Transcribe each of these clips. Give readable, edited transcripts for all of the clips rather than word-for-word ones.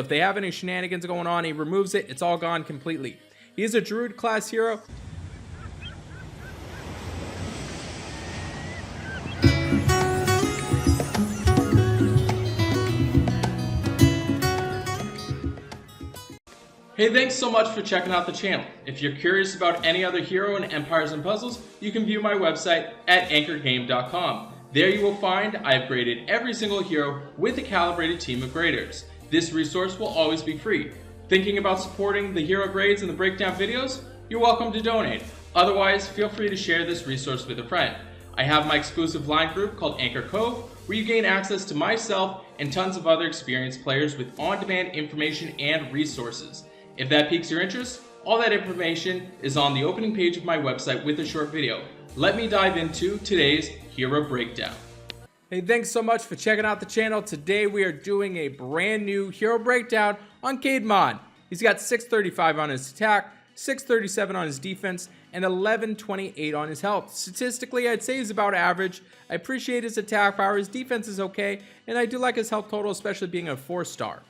if they have any shenanigans going on, he removes it. It's all gone completely. He is a Druid class hero. Hey, thanks so much for checking out the channel. If you're curious about any other hero in Empires and Puzzles, you can view my website at anchorgame.com. There you will find I've graded every single hero with a calibrated team of graders. This resource will always be free. Thinking about supporting the hero grades and the breakdown videos? You're welcome to donate. Otherwise, feel free to share this resource with a friend. I have my exclusive line group called Anchor Cove, where you gain access to myself and tons of other experienced players with on-demand information and resources. If that piques your interest, all that information is on the opening page of my website with a short video. Let me dive into today's hero breakdown. Hey, thanks so much for checking out the channel. Today we are doing a brand new hero breakdown on Caedmon. He's got 635 on his attack, 637 on his defense, and 1128 on his health. Statistically, I'd say he's about average. I appreciate his attack power, his defense is okay, and I do like his health total, especially being a 4-star.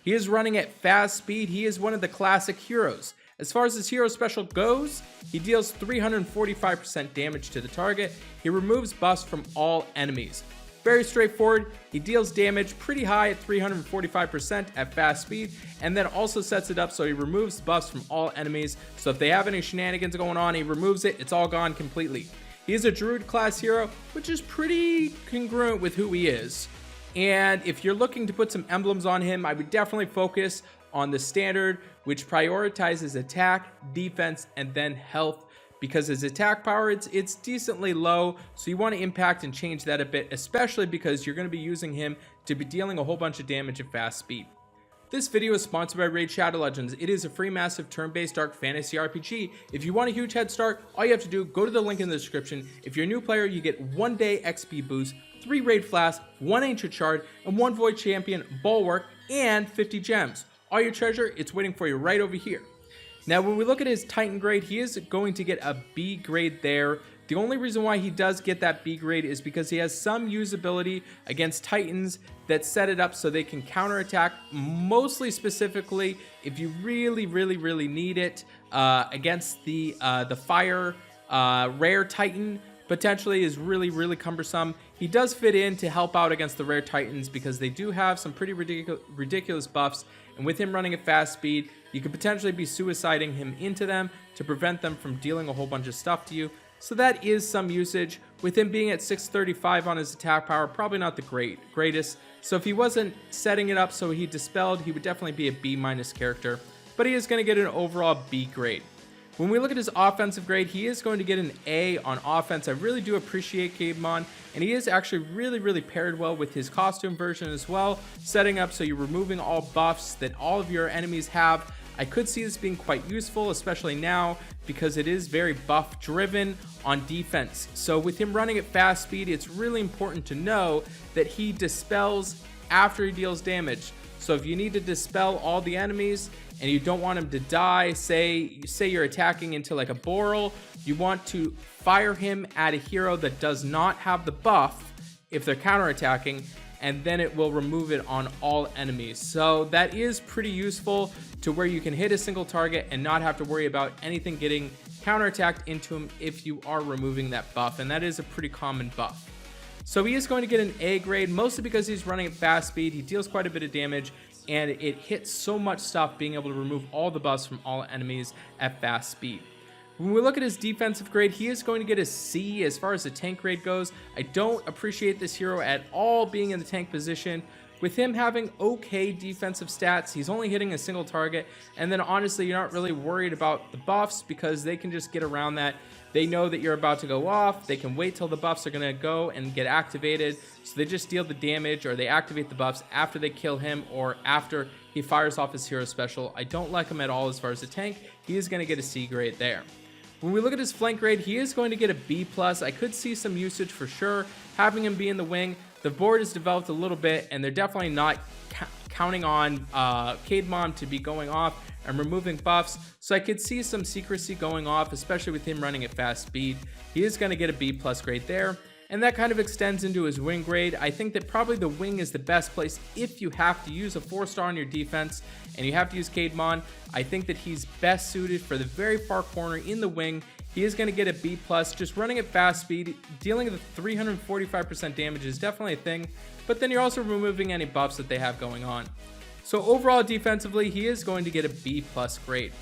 He is running at fast speed. He is one of the classic heroes. As far as his hero special goes, he deals 345% damage to the target. He removes buffs from all enemies. Very straightforward. He deals damage pretty high at 345% at fast speed, and then also sets it up so he removes buffs from all enemies. So if they have any shenanigans going on, he removes it. It's all gone completely. He is a Druid class hero, which is pretty congruent with who he is. And if you're looking to put some emblems on him, I would definitely focus on the standard, which prioritizes attack, defense, and then health, because his attack power, it's decently low, so you want to impact and change that a bit, especially because you're going to be using him to be dealing a whole bunch of damage at fast speed. This video is sponsored by Raid Shadow Legends. It is a free massive turn-based dark fantasy RPG. If you want a huge head start, all you have to do, go to the link in the description. If you're a new player, you get 1 day XP boost, 3 raid flasks, 1 ancient shard, and 1 void champion bulwark, and 50 gems. All your treasure, it's waiting for you right over here. Now, when we look at his Titan grade, he is going to get a B grade there. The only reason why he does get that B grade is because he has some usability against Titans that set it up so they can counterattack, mostly specifically if you really need it against the fire rare Titan. Potentially is really cumbersome. He does fit in to help out against the rare Titans because they do have some pretty ridiculous buffs, and with him running at fast speed, you could potentially be suiciding him into them to prevent them from dealing a whole bunch of stuff to you. So that is some usage. With him being at 635 on his attack power, probably not the greatest. So if he wasn't setting it up so he dispelled, he would definitely be a B- character, but he is going to get an overall B grade. When we look at his offensive grade, he is going to get an A on offense. I really do appreciate Caedmon, and he is actually really paired well with his costume version as well, setting up so you're removing all buffs that all of your enemies have. I could see this being quite useful, especially now, because it is very buff driven on defense. So with him running at fast speed, it's really important to know that he dispels after he deals damage. So if you need to dispel all the enemies and you don't want him to die, say you're attacking into like a Boral, you want to fire him at a hero that does not have the buff if they're counterattacking, and then it will remove it on all enemies. So that is pretty useful to where you can hit a single target and not have to worry about anything getting counterattacked into him if you are removing that buff, and that is a pretty common buff. So he is going to get an A grade, mostly because he's running at fast speed. He deals quite a bit of damage, and it hits so much stuff being able to remove all the buffs from all enemies at fast speed. When we look at his defensive grade, he is going to get a C as far as the tank grade goes. I don't appreciate this hero at all being in the tank position. With him having okay defensive stats, he's only hitting a single target, and then honestly, you're not really worried about the buffs because they can just get around that. They know that you're about to go off. They can wait till the buffs are going to go and get activated, so they just deal the damage, or they activate the buffs after they kill him or after he fires off his hero special. I don't like him at all as far as the tank. He is going to get a C grade there. When we look at his flank grade, he is going to get a B+. I could see some usage for sure, having him be in the wing. The board has developed a little bit, and they're definitely not counting on Caedmon to be going off and removing buffs, so I could see some secrecy going off, especially with him running at fast speed. He is going to get a B+ grade there. and that kind of extends into his wing grade. I think that probably the wing is the best place if you have to use a 4-star on your defense and you have to use Caedmon. I think that he's best suited for the very far corner in the wing. He is going to get a B+, just running at fast speed. Dealing with 345% damage is definitely a thing, but then you're also removing any buffs that they have going on. So overall defensively, he is going to get a B+ grade.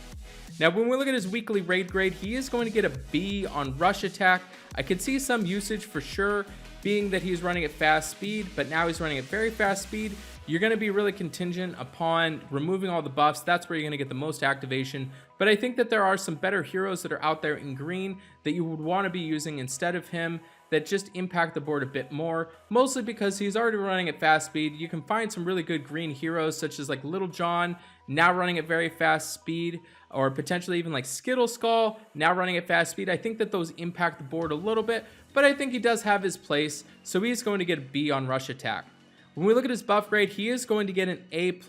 Now, when we look at his weekly raid grade, he is going to get a B on rush attack. I could see some usage for sure, being that he's running at fast speed, but now he's running at very fast speed. You're going to be really contingent upon removing all the buffs. That's where you're going to get the most activation. But I think that there are some better heroes that are out there in green that you would want to be using instead of him that just impact the board a bit more, mostly because he's already running at fast speed. You can find some really good green heroes such as like Little John, now running at very fast speed, or potentially even like Skittle Skull, now running at fast speed. I think that those impact the board a little bit, but I think he does have his place, so he's going to get a B on rush attack. When we look at his buff grade, he is going to get an A+.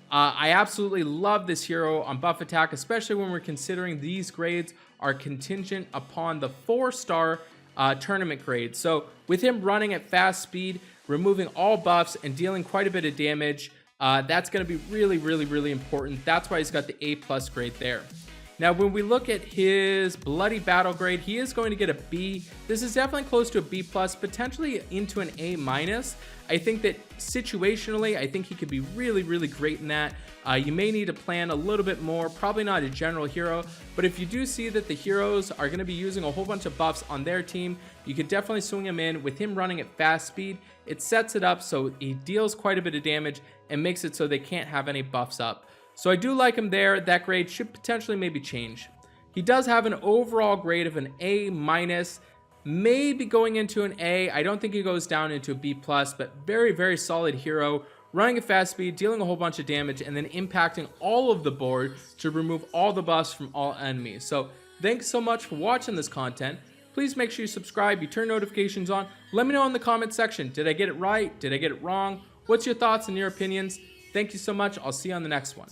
I absolutely love this hero on buff attack, especially when we're considering these grades are contingent upon the 4-star tournament grade. So with him running at fast speed, removing all buffs and dealing quite a bit of damage, that's going to be really important. That's why he's got the A+ grade there. Now, when we look at his bloody battle grade, he is going to get a B. This is definitely close to a B+, potentially into an A-. I think that situationally, I think he could be really great in that. You may need to plan a little bit more, probably not a general hero, but if you do see that the heroes are going to be using a whole bunch of buffs on their team, you could definitely swing him in. With him running at fast speed, it sets it up so he deals quite a bit of damage and makes it so they can't have any buffs up. So I do like him there. That grade should potentially maybe change. He does have an overall grade of an A-, maybe going into an A. I don't think he goes down into a B+, but very solid hero, running at fast speed, dealing a whole bunch of damage, and then impacting all of the board to remove all the buffs from all enemies. So thanks so much for watching this content. Please make sure you subscribe, you turn notifications on. Let me know in the comment section, did I get it right? Did I get it wrong? What's your thoughts and your opinions? Thank you so much. I'll see you on the next one.